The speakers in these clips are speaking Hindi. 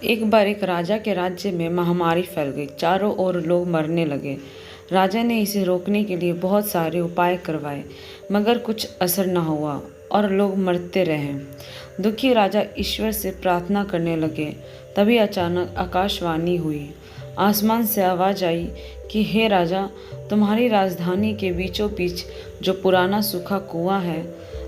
एक बार एक राजा के राज्य में महामारी फैल गई। चारों ओर लोग मरने लगे। राजा ने इसे रोकने के लिए बहुत सारे उपाय करवाए, मगर कुछ असर न हुआ और लोग मरते रहे। दुखी राजा ईश्वर से प्रार्थना करने लगे। तभी अचानक आकाशवाणी हुई। आसमान से आवाज आई कि हे राजा, तुम्हारी राजधानी के बीचों बीच जो पुराना सूखा कुआं है,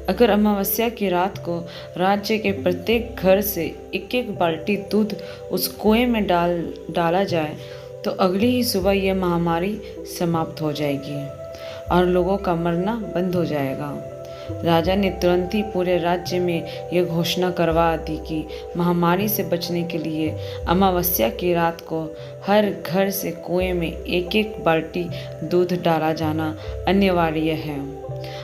अगर अमावस्या की रात को राज्य के प्रत्येक घर से एक एक बाल्टी दूध उस कुएं में डाला जाए तो अगली ही सुबह यह महामारी समाप्त हो जाएगी और लोगों का मरना बंद हो जाएगा। राजा ने तुरंत ही पूरे राज्य में यह घोषणा करवा दी कि महामारी से बचने के लिए अमावस्या की रात को हर घर से कुएं में एक एक बाल्टी दूध डाला जाना अनिवार्य है।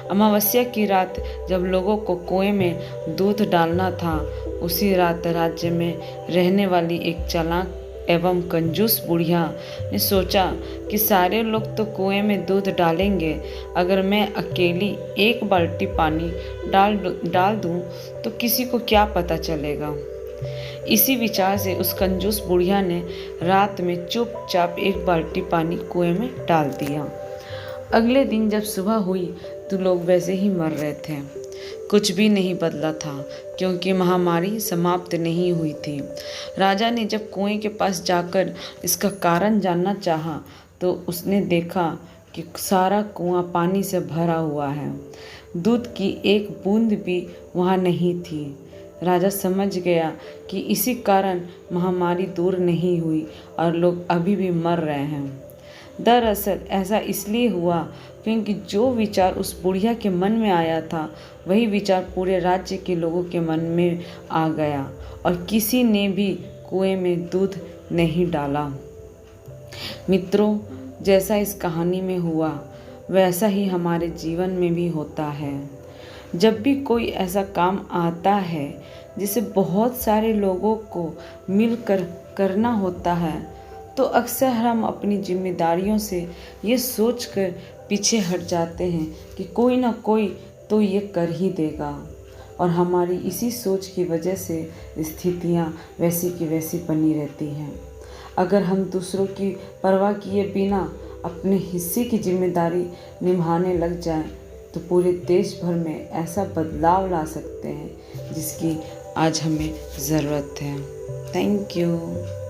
अमावस्या की रात जब लोगों को कुएं में दूध डालना था, उसी रात राज्य में रहने वाली एक चालाक एवं कंजूस बुढ़िया ने सोचा कि सारे लोग तो कुएं में दूध डालेंगे, अगर मैं अकेली एक बाल्टी पानी डाल दूं तो किसी को क्या पता चलेगा। इसी विचार से उस कंजूस बुढ़िया ने रात में चुपचाप एक बाल्टी पानी कुएं में डाल दिया। अगले दिन जब सुबह हुई तो लोग वैसे ही मर रहे थे। कुछ भी नहीं बदला था, क्योंकि महामारी समाप्त नहीं हुई थी। राजा ने जब कुएं के पास जाकर इसका कारण जानना चाहा तो उसने देखा कि सारा कुआं पानी से भरा हुआ है। दूध की एक बूंद भी वहां नहीं थी। राजा समझ गया कि इसी कारण महामारी दूर नहीं हुई और लोग अभी भी मर रहे हैं। दरअसल ऐसा इसलिए हुआ क्योंकि जो विचार उस बुढ़िया के मन में आया था, वही विचार पूरे राज्य के लोगों के मन में आ गया और किसी ने भी कुएं में दूध नहीं डाला। मित्रों, जैसा इस कहानी में हुआ, वैसा ही हमारे जीवन में भी होता है। जब भी कोई ऐसा काम आता है जिसे बहुत सारे लोगों को मिलकर करना होता है, तो अक्सर हम अपनी जिम्मेदारियों से ये सोचकर पीछे हट जाते हैं कि कोई ना कोई तो ये कर ही देगा, और हमारी इसी सोच की वजह से स्थितियाँ वैसी की वैसी बनी रहती हैं। अगर हम दूसरों की परवाह किए बिना अपने हिस्से की जिम्मेदारी निभाने लग जाएं, तो पूरे देश भर में ऐसा बदलाव ला सकते हैं जिसकी आज हमें ज़रूरत है। Thank you.